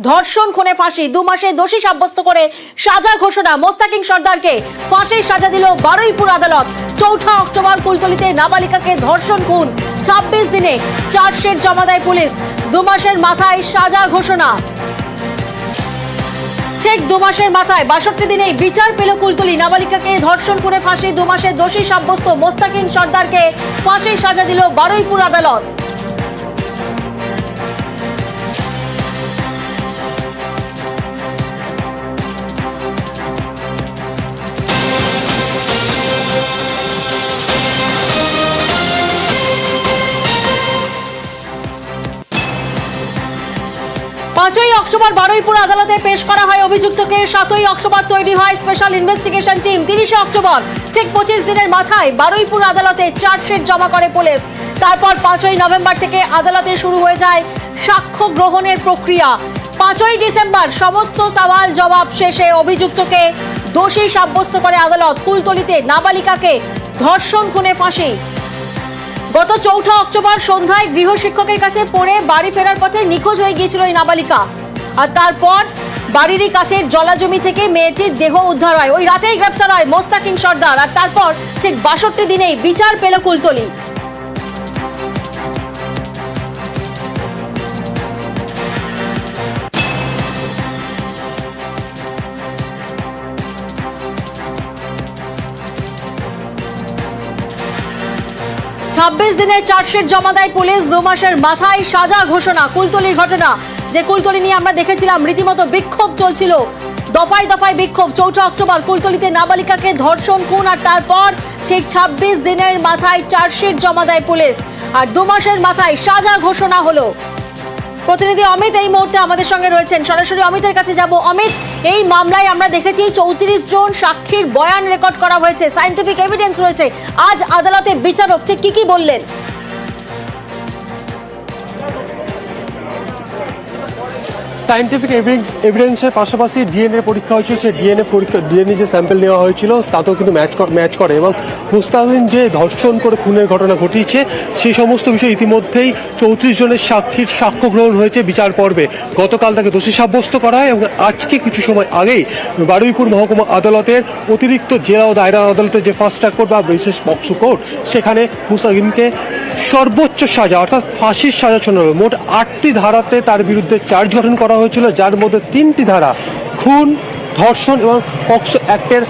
ধর্ষণ খুনে ফাঁসি, 2 মাসে দোষী সাব্যস্ত করে সাজা ঘোষণা। মোস্তাকিম সর্দারকে ফাঁসির সাজা দিল বারুইপুর আদালত। 4 অক্টোবর কুলতলিতে নাবালিকাকে ধর্ষণ খুন, 26 দিনে চার্জশিট জমা দেয় পুলিশ। 2 মাসের মাথায় সাজা ঘোষণা। ঠিক 2 মাসের মাথায় 62 দিনেই বিচার পেল কুলতলি। নাবালিকাকে ধর্ষণ করে ফাঁসি, 2 মাসে দোষী সাব্যস্ত মোস্তাকিম সর্দারকে ফাঁসির সাজা দিল বারুইপুর আদালত। পাঁচই অক্টোবর বারুইপুর আদালতে পেশ করা হয় অভিযুক্তকে। 7ই অক্টোবর তৈরি হয় স্পেশাল ইনভেস্টিগেশন টিম। 30 অক্টোবর ঠিক 25 দিনের মাথায় বারুইপুর আদালতে চার্জশিট জমা করে পুলিশ। তারপর 5ই নভেম্বর থেকে আদালতে শুরু হয়ে যায় সাক্ষ্য গ্রহণের প্রক্রিয়া। 5ই ডিসেম্বর সমস্ত সওয়াল জবাব শেষে অভিযুক্তকে দোষী সাব্যস্ত করে আদালত। কুলতলিতে নাবালিকাকে ধর্ষণ খুনে ফাঁসি। গত 4 অক্টোবর সন্ধ্যায় গৃহশিক্ষকের কাছে পড়ে বাড়ি ফেরার পথে নিখোঁজ হয়ে গিয়েছিল এই নাবালিকা। আর তারপর বাড়িরই কাছের জলাজমি থেকে মেয়েটির দেহ উদ্ধার হয়। ওই রাতেই গ্রেফতার হয় মোস্তাকিম সর্দার। আর তারপর ঠিক 62 দিনেই বিচার পেল কুলতলি। ছাব্বিশ দিনের চার্জশিট জমা দেয় পুলিশ। 2 মাসের মাথায় সাজা ঘোষণা। কুলতলির ঘটনা, যে কুলতলি নিয়ে আমরা দেখেছিলাম রীতিমতো বিক্ষোভ চলছিল, দফায় দফায় বিক্ষোভ। 4 অক্টোবর কুলতলিতে নাবালিকাকে ধর্ষণ খুন, আর তারপর ঠিক 26 দিনের মাথায় চার্জশিট জমা দেয় পুলিশ। আর 2 মাসের মাথায় সাজা ঘোষণা হলো। প্রতিনিধি অমিত এই মুহূর্তে আমাদের সঙ্গে রয়েছেন, সরাসরি অমিতের কাছে যাব। অমিত, এই মামলায় আমরা দেখেছি 34 জন সাক্ষীর বয়ান রেকর্ড করা হয়েছে, সায়েন্টিফিক এভিডেন্স রয়েছে। আজ আদালতে বিচারক ঠিক কি বললেন? সায়েন্টিফিক এভিডেন্সের পাশাপাশি ডিএনএ পরীক্ষা হয়েছিল। সেই ডিএনএ যে স্যাম্পল নেওয়া হয়েছিল তাতেও কিন্তু ম্যাচ করে, এবং মুস্তাকিম যে ধর্ষণ করে খুনের ঘটনা ঘটিয়েছে সেই সমস্ত বিষয় ইতিমধ্যেই 34 জনের সাক্ষীর সাক্ষ্য গ্রহণ হয়েছে বিচার পর্বে। গতকাল তাকে দোষী সাব্যস্ত করা হয়, এবং আজকে কিছু সময় আগেই বারুইপুর মহকুমা আদালতের অতিরিক্ত জেলা ও দায়রা আদালতের যে ফাস্ট ট্র্যাক কোর্ট বা বিশেষ পক্সো কোর্ট, সেখানে মুস্তাকিমকে সর্বোচ্চ সাজা অর্থাৎ ফাঁসির সাজা শোনালো। মোট 8টি ধারাতে তার বিরুদ্ধে চার্জ গঠন করা হয়েছিল, যার মধ্যে 3টি ধারা খুন, ধর্ষণ এবং পক্সো অ্যাক্টের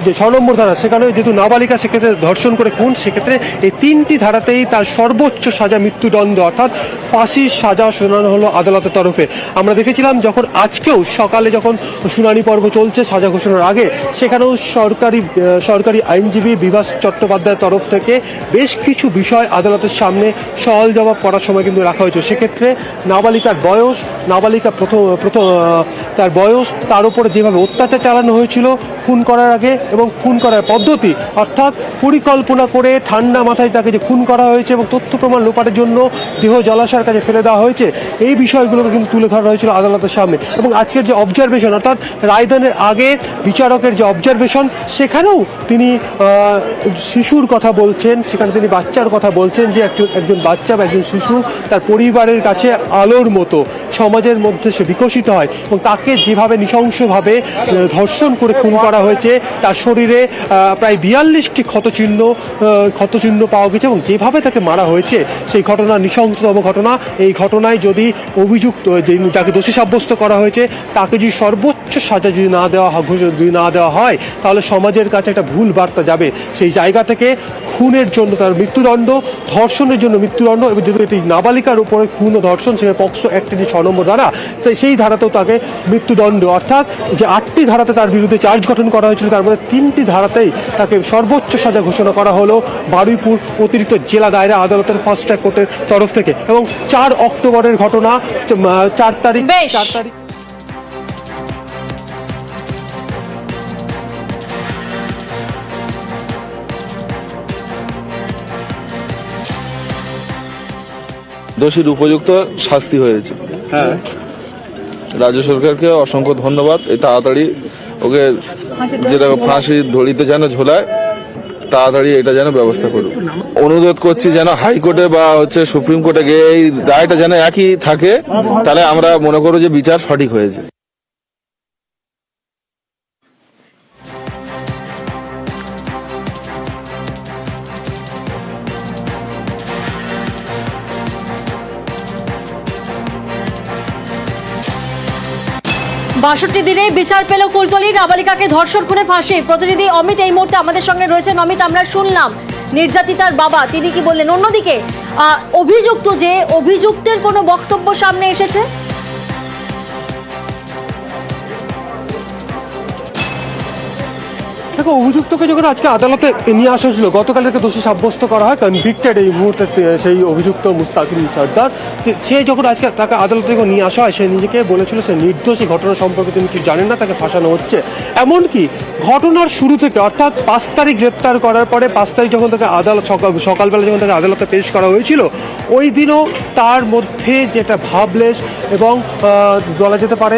যে 6 নম্বর ধারা, সেখানে যেহেতু নাবালিকা সেক্ষেত্রে ধর্ষণ করে খুন, সেক্ষেত্রে এই 3টি ধারাতেই তার সর্বোচ্চ সাজা মৃত্যুদণ্ড অর্থাৎ ফাঁসির সাজা শোনানো হলো আদালতের তরফে। আমরা দেখেছিলাম যখন আজকেও সকালে যখন শুনানি পর্ব চলছে সাজা ঘোষণার আগে, সেখানেও সরকারি আইনজীবী বিভাস চট্টোপাধ্যায়ের তরফ থেকে বেশ কিছু বিষয় আদালতের সামনে সওয়াল জবাব করার সময় কিন্তু রাখা হয়েছে। সেক্ষেত্রে নাবালিকার বয়স, নাবালিকা তার বয়স, তার উপরে যেভাবে অত্যাচার চালানো হয়েছিল খুন করার আগে এবং খুন করার পদ্ধতি, অর্থাৎ পরিকল্পনা করে ঠান্ডা মাথায় তাকে যে খুন করা হয়েছে এবং তথ্য প্রমাণ লোপাটের জন্য দেহ জলাশয়ের কাছে ফেলে দেওয়া হয়েছে, এই বিষয়গুলোকে কিন্তু তুলে ধরা হয়েছিল আদালতের সামনে। এবং আজকের যে অবজারভেশন অর্থাৎ রায়দানের আগে বিচারকের যে অবজারভেশন, সেখানেও তিনি শিশুর কথা বলছেন, সেখানে তিনি বাচ্চার কথা বলছেন যে একজন বাচ্চা বা একজন শিশু তার পরিবারের কাছে আলোর মতো, সমাজের মধ্যে সে বিকশিত হয়, এবং তাকে যেভাবে নৃশংসভাবে ধর্ষণ করে খুন করা হয়েছে, তার শরীরে প্রায় 42টি ক্ষতচিহ্ন পাওয়া গেছে, এবং যেভাবে তাকে মারা হয়েছে সেই ঘটনা নৃশংসতম ঘটনা। এই ঘটনায় যদি অভিযুক্ত যাকে দোষী সাব্যস্ত করা হয়েছে তাকে যদি সর্বোচ্চ সাজা যদি না দেওয়া হয়, তাহলে সমাজের কাছে একটা ভুল বার্তা যাবে। সেই জায়গা থেকে খুনের জন্য তার মৃত্যুদণ্ড, ধর্ষণের জন্য মৃত্যুদণ্ড, এবং যদি এটি নাবালিকার উপরে খুন ও ধর্ষণ, সেখানে পক্সো অ্যাক্টের যে 6 নম্বর ধারা, সেই ধারাতেও তাকে মৃত্যুদণ্ড, অর্থাৎ যে 8টি ধারাতে তার বিরুদ্ধে চার্জ গঠন করা হয়েছিল তার মধ্যে 3টি ধারাতেই তাকে সর্বোচ্চ সাজা ঘোষণা করা হলো বারুইপুর অতিরিক্ত জেলা দায়রা আদালতের ফাস্ট ট্র্যাক কোর্টের তরফ থেকে। এবং 4 অক্টোবরের ঘটনা, 4 তারিখ দোষীর উপযুক্ত শাস্তি হয়েছে। হ্যাঁ, রাজ্য সরকারকে অসংখ্য ধন্যবাদ। এই তাড়াতাড়ি ওকে যেটা ফাঁসি ধরিতে যেন ঝোলায়, তাড়াতাড়ি এটা যেন ব্যবস্থা করুক। অনুরোধ করছি যেন হাইকোর্টে বা সুপ্রিম কোর্টে গিয়ে এই রায়টা যেন একই থাকে, তাহলে আমরা মনে করব যে বিচার সঠিক হয়েছে। বাষট্টি দিনে বিচার পেল কুলতলি নাবালিকাকে ধর্ষণ খুনে ফাঁসি। প্রতিনিধি অমিত এই মুহূর্তে আমাদের সঙ্গে রয়েছেন। অমিত, আমরা শুনলাম নির্যাতিতার বাবা তিনি কি বললেন, অন্যদিকে অভিযুক্তের কোনো বক্তব্য সামনে এসেছে? দেখো, অভিযুক্তকে যখন আজকে আদালতে নিয়ে আসা হয়েছিল, গতকাল থেকে দোষী সাব্যস্ত করা হয়, কনভিক্টেড এই মুহূর্তে সেই অভিযুক্ত মুস্তাকিম সর্দার, সে যখন আজকে তাকে আদালতে যখন নিয়ে আসা হয়, সে নিজেকে বলেছিল সে নির্দোষ, এই ঘটনা সম্পর্কে তিনি কিছু জানেন না, তাকে ফাঁসানো হচ্ছে। এমনকি ঘটনার শুরু থেকে, অর্থাৎ 5 তারিখ গ্রেপ্তার করার পরে 5 তারিখ যখন তাকে আদালত সকালবেলা যখন তাকে আদালতে পেশ করা হয়েছিল, ওই দিনও তার মধ্যে যেটা ভাবলেশ এবং বলা যেতে পারে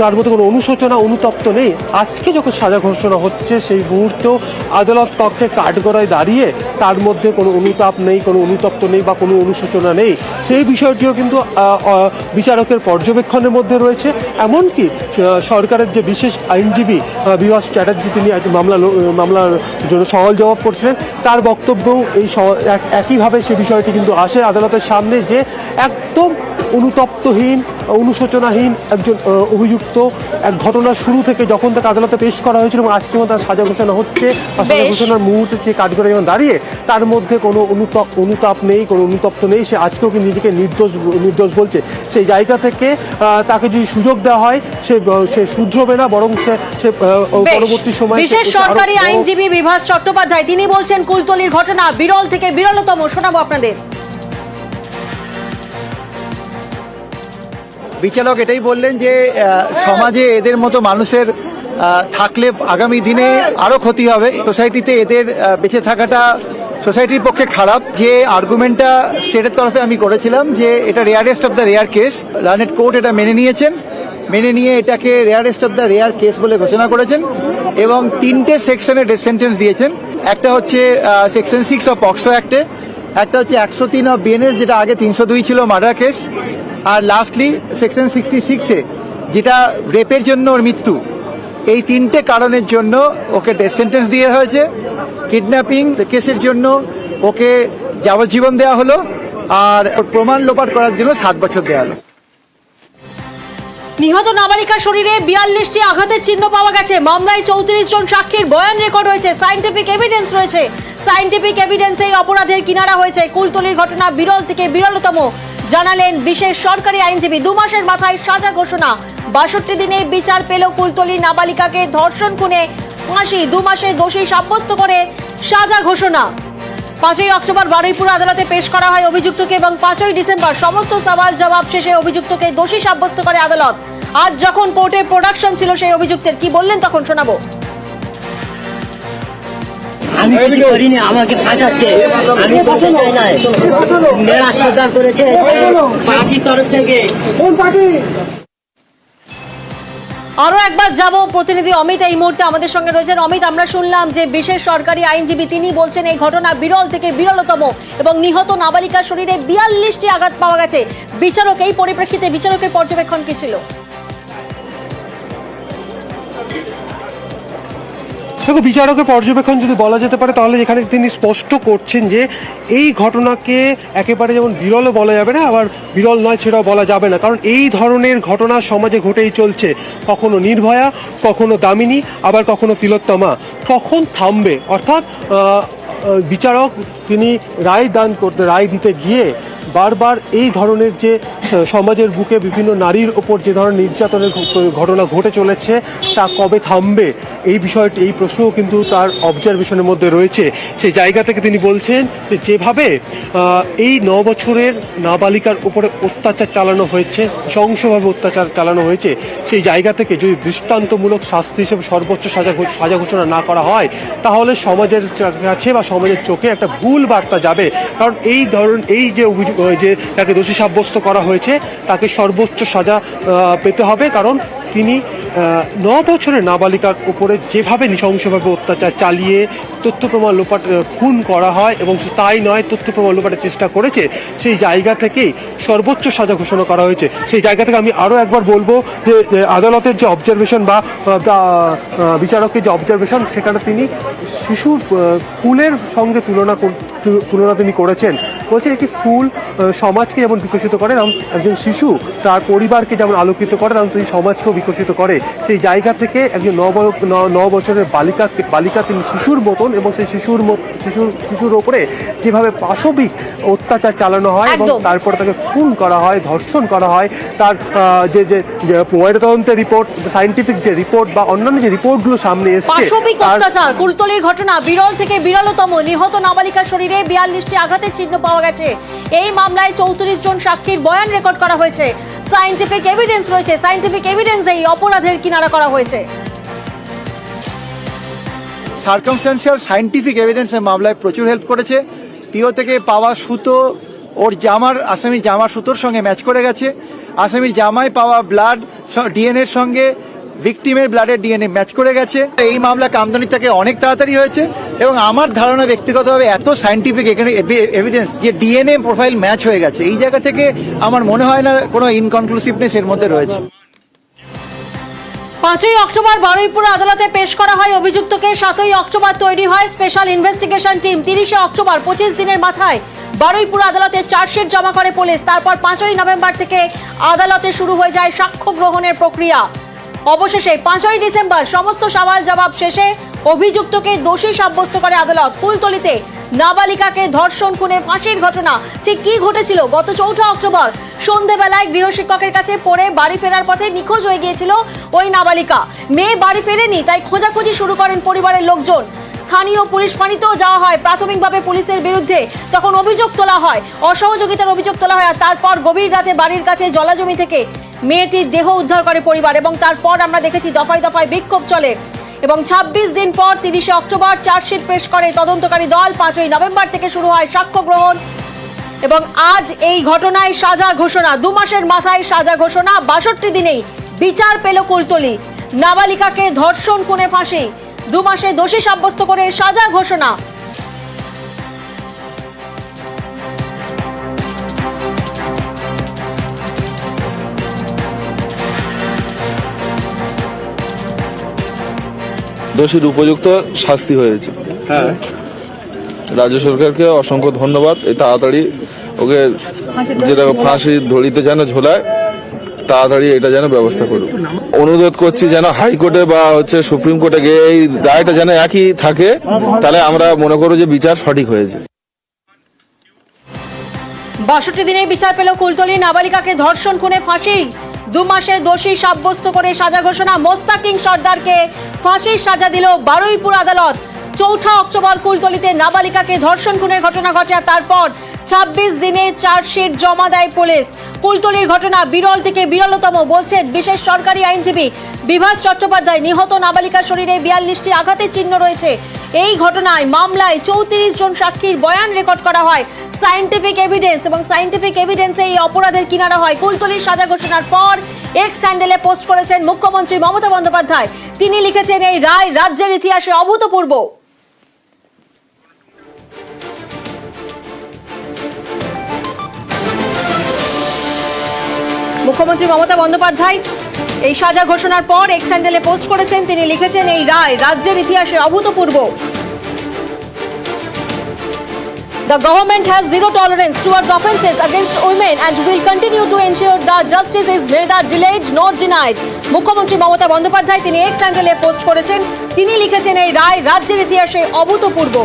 তার মধ্যে কোনো অনুশোচনা অনুতপ্ত নেই। আজকে যখন সাজা ঘোষণা হচ্ছে সেই মুহূর্তেও আদালত পক্ষে কাঠগড়ায় দাঁড়িয়ে তার মধ্যে কোনো অনুতাপ নেই, কোনো অনুতপ্ত নেই বা কোনো অনুশোচনা নেই, সেই বিষয়টিও কিন্তু বিচারকের পর্যবেক্ষণের মধ্যে রয়েছে। এমনকি সরকারের যে বিশেষ আইনজীবী বিভাস চ্যাটার্জি, তিনি মামলার জন্য সওয়াল জবাব করছিলেন, তার বক্তব্যও একইভাবে সে বিষয়টি কিন্তু আসে আদালতের সামনে, যে একদম অনুতপ্তহীন অনুশোচনাহীন একজন অভিযুক্ত এক ঘটনার শুরু থেকে যখন তাকে আদালতে পেশ করা হয়েছিল এবং আজকে তার সাজা ঘোষণা হচ্ছে, সাজা ঘোষণার মুহূর্তে যে কাঠগড়ায় যখন দাঁড়িয়ে তার মধ্যে কোনো অনুতাপ নেই, কোনো অনুতপ্ত নেই, সে আজকেও কিন্তু নিজেকে নির্দোষ বলছে। সেই জায়গা থেকে তাকে যদি সুযোগ দেওয়া হয় সে শুধরবে না, বরং সে পরবর্তী সময়। বিশেষ সরকারি আইনজীবী বিভাস চট্টোপাধ্যায় তিনি বলছেন কুলতলির ঘটনা বিরল থেকে বিরলতম। শোনাবো আপনাদের। বিচারক এটাই বললেন যে সমাজে এদের মতো মানুষের থাকলে আগামী দিনে আরো ক্ষতি হবে, সোসাইটিতে এদের বেঁচে থাকাটা সোসাইটির পক্ষে খারাপ। যে আর্গুমেন্টটা স্টেটের তরফে আমি করেছিলাম যে এটা rarest of the rare case, learned court এটা মেনে নিয়েছেন, মেনে নিয়ে এটাকে rarest of the rare case বলে ঘোষণা করেছেন এবং 3টে সেকশনে ডেথ সেন্টেন্স দিয়েছেন। একটা হচ্ছে সেকশন 6 অফ পক্সো অ্যাক্টে, একটা হচ্ছে 103 অফ বিএনএস, যেটা আগে 302 ছিল মার্ডার কেস, আর লাস্টলি সেকশন 66-এ যেটা রেপের জন্য ওর মৃত্যু। এই 3টে কারণের জন্য ওকে ডেথ সেন্টেন্স দিয়ে হয়েছে। কিডন্যাপিং কেসের জন্য ওকে যাবজ্জীবন দেওয়া হলো, আর প্রমাণ লোপাট করার জন্য 7 বছর দেওয়া হলো। নিহত নাবালিকার শরীরে 42টি আঘাতের চিহ্ন পাওয়া গেছে। মামলায় 34 জন সাক্ষীর বয়ান রেকর্ড হয়েছে, সায়েন্টিফিক এভিডেন্স রয়েছে। সায়েন্টিফিক এভিডেন্সেই অপরাধের কিনারা হয়েছে। কুলতলির ঘটনা বিরল থেকে বিরলতম জানালেন বিশেষ সরকারি আইনজীবী। 2 মাসের মাথায় সাজা ঘোষণা। 62 দিনে বিচার পেল কুলতলি নাবালিকাকে ধর্ষণ খুনে ফাঁসি। 2 মাসে দোষী সাব্যস্ত করে সাজা ঘোষণা। 5ই অক্টোবর বারুইপুর আদালতে পেশ করা হয় অভিযুক্তকে এবং 5ই ডিসেম্বর সমস্ত সওয়াল জবাব শেষে অভিযুক্তকে দোষী সাব্যস্ত করে আদালত। আজ যখন কোর্টে প্রোডাকশন ছিল সেই অভিযুক্তের, কি বললেন তখন শোনাবো। আমি কিছু করিনি, আমাকে ফাঁসাচ্ছে, আমি বলতে চাই না, মেয়েরা স্বীকার করেছে পার্টির তরফ থেকে। আরো একবার যাব, প্রতিনিধি অমিত এই মুহূর্তে আমাদের সঙ্গে রয়েছেন। অমিত, আমরা শুনলাম যে বিশেষ সরকারি আইনজীবী তিনি বলছেন এই ঘটনা বিরল থেকে বিরলতম এবং নিহত নাবালিকার শরীরে 42টি আঘাত পাওয়া গেছে। বিচারক এই পরিপ্রেক্ষিতে বিচারকের পর্যবেক্ষণ কি ছিল? দেখো, বিচারকের পর্যবেক্ষণ যদি বলা যেতে পারে তাহলে এখানে তিনি স্পষ্ট করছেন যে এই ঘটনাকে একেবারে যেমন বিরলও বলা যাবে না, আবার বিরল নয় সেটাও বলা যাবে না, কারণ এই ধরনের ঘটনা সমাজে ঘটেই চলছে। কখনো নির্ভয়া, কখনো দামিনী, আবার কখনো তিলোত্তমা। কখন থামবে? অর্থাৎ বিচারক তিনি রায় দিতে গিয়ে বারবার এই ধরনের যে সমাজের বুকে বিভিন্ন নারীর ওপর যে ধরনের নির্যাতনের ঘটনা ঘটে চলেছে তা কবে থামবে, এই বিষয়টি, এই প্রশ্নও কিন্তু তার অবজারভেশনের মধ্যে রয়েছে। সেই জায়গা থেকে তিনি বলছেন যে যেভাবে এই 9 বছরের নাবালিকার উপরে অত্যাচার চালানো হয়েছে, নৃশংসভাবে অত্যাচার চালানো হয়েছে, সেই জায়গা থেকে যদি দৃষ্টান্তমূলক শাস্তি হিসেবে সর্বোচ্চ সাজা ঘোষণা না করা হয় তাহলে সমাজের কাছে বা সমাজের চোখে একটা ভুল বার্তা যাবে। কারণ এই যে অভিযোগ যে তাকে দোষী সাব্যস্ত করা হয়েছে তাকে সর্বোচ্চ সাজা পেতে হবে, কারণ তিনি 9 বছরের নাবালিকার উপরে যেভাবে নৃশংসভাবে অত্যাচার চালিয়ে তথ্য প্রমাণ লোপাট খুন করা হয় এবং তাই নয় তথ্য প্রমাণ লোপাটের চেষ্টা করেছে, সেই জায়গা থেকেই সর্বোচ্চ সাজা ঘোষণা করা হয়েছে। সেই জায়গা থেকে আমি আরও একবার বলবো যে আদালতের যে অবজারভেশন বা বিচারকের যে অবজারভেশন, সেখানে তিনি শিশুর ফুলের সঙ্গে তুলনা তিনি করেছেন। বলছেন একটি ফুল সমাজকে যেমন বিকশিত করে, তেমন একজন শিশু তার পরিবারকে যেমন আলোকিত করে, তেমন তিনি সমাজকেও বিকশিত করে। সেই জায়গা থেকে একজন 9 বছরের বালিকা তিনি শিশুর মতন, এবং সেই শিশুর ওপরে যেভাবে পাশবিক অত্যাচার চালানো হয় এবং তারপরে তাকে খুন করা হয়, ধর্ষণ করা হয়, তার যে ময়নাতদন্তের রিপোর্ট, সায়েন্টিফিক যে রিপোর্ট বা অন্যান্য যে রিপোর্টগুলো সামনে এসেছে, পাশবিক অত্যাচার, কুলতলির ঘটনা, বিরল থেকে বিরলতম। নিহত নাবালিকার শরীরে 42টি আঘাতের চিহ্ন পাওয়া গেছে। এই মামলায় 34 জন সাক্ষীর বয়ান রেকর্ড করা হয়েছে। সায়েন্টিফিক এভিডেন্স রয়েছে, সায়েন্টিফিক এভিডেন্সেই অপরাধের কিনারা করা হয়েছে। সার্কামস্ট্যান্সিয়াল সায়েন্টিফিক এভিডেন্সের মামলায় প্রচুর হেল্প করেছে। পিও থেকে পাওয়া সুতো ওর আসামির জামার সুতোর সঙ্গে ম্যাচ করে গেছে। আসামির জামায় পাওয়া ব্লাড ডিএনএ এর সঙ্গে ভিকটিমের ব্লাডের ডিএনএ ম্যাচ করে গেছে। এই মামলা কামদানি থেকে অনেক তাড়াতাড়ি হয়েছে এবং আমার ধারণা ব্যক্তিগতভাবে এত সায়েন্টিফিক এখানে এভিডেন্স যে ডিএনএ প্রোফাইল ম্যাচ হয়ে গেছে, এই জায়গা থেকে আমার মনে হয় না কোনো ইনকনক্লুসিভনেস এর মধ্যে রয়েছে। 5ই অক্টোবর বারুইপুর আদালতে পেশ করা হয় অভিযুক্তকে। 7ই অক্টোবর তৈরি হয় স্পেশাল ইনভেস্টিগেশন টিম। 30শে অক্টোবর 25 দিনের মাথায় বারুইপুর আদালতে চার্জশিট জমা করে পুলিশ। তারপর 5ই নভেম্বর থেকে আদালতে শুরু হয়ে যায় সাক্ষ্য গ্রহণের প্রক্রিয়া। অবশেষে 5ই ডিসেম্বর সমস্ত সওয়াল জবাব শেষে অভিযুক্তকে দোষী সাব্যস্ত করে আদালত। কুলতলিতে নাবালিকাকে ধর্ষণ খুনে ফাঁসির ঘটনা ঠিক কি ঘটেছিল? গত 4 অক্টোবর সন্ধেবেলায় গৃহশিক্ষকের কাছে পড়ে বাড়ি ফেরার পথে নিখোঁজ হয়ে গিয়েছিল ওই নাবালিকা। মেয়ে বাড়ি ফেরেনি, তাই খোঁজাখুঁজি শুরু করেন পরিবারের লোকজন। স্থানীয় পুলিশ ফাঁড়িতেও যাওয়া হয়। প্রাথমিকভাবে পুলিশের বিরুদ্ধে তখন অভিযোগ তোলা হয়, অসহযোগিতার অভিযোগ তোলা হয়। আর তারপর গভীর রাতে বাড়ির কাছে জলাজমি থেকে মেয়েটির দেহ উদ্ধার করে পরিবার, এবং তারপর আমরা দেখেছি দফায় দফায় বিক্ষোভ চলে। এবং 26 দিন পর 30শে অক্টোবর চার্জশিট পেশ করে তদন্তকারী দল। 5ই নভেম্বর থেকে শুরু হয় সাক্ষ্য গ্রহণ এবং আজ এই ঘটনায় সাজা ঘোষণা। 2 মাসের মাথায় সাজা ঘোষণা। 62 দিনেই বিচার পেল কুলতলি। নাবালিকাকে ধর্ষণ খুনে ফাঁসি, 2 মাসে দোষী সাব্যস্ত করে সাজা ঘোষণা। দোষীর উপযুক্ত শাস্তি হয়েছে। হ্যাঁ, রাজ্য সরকারকে অসংখ্য ধন্যবাদ। এই তাড়াতাড়ি ওকে যেটা ফাঁসি ধরিতে যেন ঝোলায়, তাড়াতাড়ি এটা যেন ব্যবস্থা করুক। অনুরোধ করছি যেন হাইকোর্টে বা সুপ্রিম কোর্টে গিয়ে এই রায়টা যেন একই থাকে, তাহলে আমরা মনে করব যে বিচার সঠিক হয়েছে। 62 দিনে বিচার পেল কুলতলি। নাবালিকাকে ধর্ষণ খুনে ফাঁসি, 2 মাসে দোষী সাব্যস্ত করে সাজা ঘোষণা। মোস্তাকিম সর্দারকে ফাঁসির সাজা দিল বারুইপুর আদালত। 4 অক্টোবর কুলতলিতে নাবালিকাকে ধর্ষণ খুনের ঘটনা ঘটে। তারপর 26 দিনে চার্জশিট জমা দেয় পুলিশ। কুলতলির ঘটনা বিরল থেকে বিরলতম বলছেন বিশেষ সরকারি আইনজীবী বিভাস চট্টোপাধ্যায়। নিহত নাবালিকার শরীরে 42টি আঘাতের চিহ্ন রয়েছে। এই ঘটনায় মামলায় 34 জন সাক্ষীর বয়ান রেকর্ড করা হয়। সায়েন্টিফিক এভিডেন্স এবং সায়েন্টিফিক এভিডেন্সে এই অপরাধের কিনারা হয়। কুলতলির সাজা ঘোষণার পর এক্স হ্যান্ডেলে পোস্ট করেছেন মুখ্যমন্ত্রী মমতা বন্দ্যোপাধ্যায়। তিনি লিখেছেন, এই রায় রাজ্যের ইতিহাসে অভূতপূর্ব। মুখ্যমন্ত্রী মমতা বন্দ্যোপাধ্যায় এই সাজা ঘোষণার পর এক্স হ্যান্ডেলে পোস্ট করেছেন। তিনি লিখেছেন, এই রায় রাজ্যের ইতিহাসে অভূতপূর্ব। The government has zero tolerance towards offences against women and will continue to ensure that justice is neither delayed nor denied. মুখ্যমন্ত্রী মমতা বন্দ্যোপাধ্যায় তিনি এক্স হ্যান্ডেলে পোস্ট করেছেন। তিনি লিখেছেন, এই রায় রাজ্যের ইতিহাসে অভূতপূর্ব।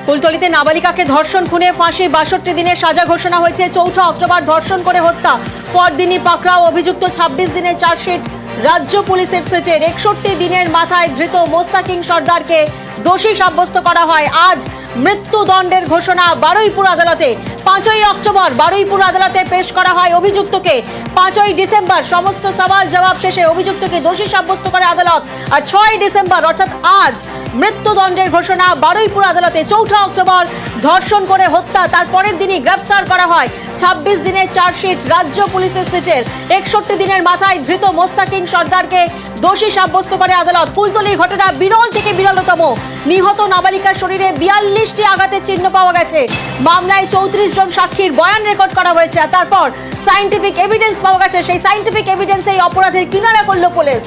কুলতলিতে নাবালিকাকে ধর্ষণ খুনে ফাঁসি, 62 দিনের সাজা ঘোষণা হয়েছে। 4 অক্টোবর ধর্ষণ করে হত্যা, পরদিনই পাকড়াও অভিযুক্ত। 26 দিনের চার্জশিট রাজ্য পুলিশের সেটের। 61 দিনের মাথায় ধৃত মোস্তাকিম সর্দারকে দোষী সাব্যস্ত করা হয়। আজ মৃত্যুদণ্ডের ঘোষণা বারুইপুর আদালতে। 5ই অক্টোবর বারুইপুর আদালতে পেশ করা হয় অভিযুক্তকে। 5ই ডিসেম্বর সমস্ত সওয়াল জবাব শেষে অভিযুক্তকে দোষী সাব্যস্ত করে আদালত। আর 6ই ডিসেম্বর অর্থাৎ আজ মৃত্যুদণ্ডের ঘোষণা বারুইপুর আদালতে। 4 অক্টোবর ধর্ষণ করে হত্যা, তার পরের দিনই গ্রেফতার করা হয়। 26 দিনের চার্জশিট রাজ্য পুলিশের সিটের। 61 দিনের মাথায় ধৃত মোস্তাকিন সরকারকে দোষী সাব্যস্ত করে আদালত। কুলতলির ঘটনা বিরল থেকে বিরলতম। নিহত নাবালিকার শরীরে 42টি আঘাতের চিহ্ন পাওয়া গেছে। মামলায় 34 জন সাক্ষীর বয়ান রেকর্ড করা হয়েছে। আর তারপর সায়েন্টিফিক এভিডেন্স পাওয়া গেছে। সেই সায়েন্টিফিক এভিডেন্সেই অপরাধের কিনারা করল পুলিশ।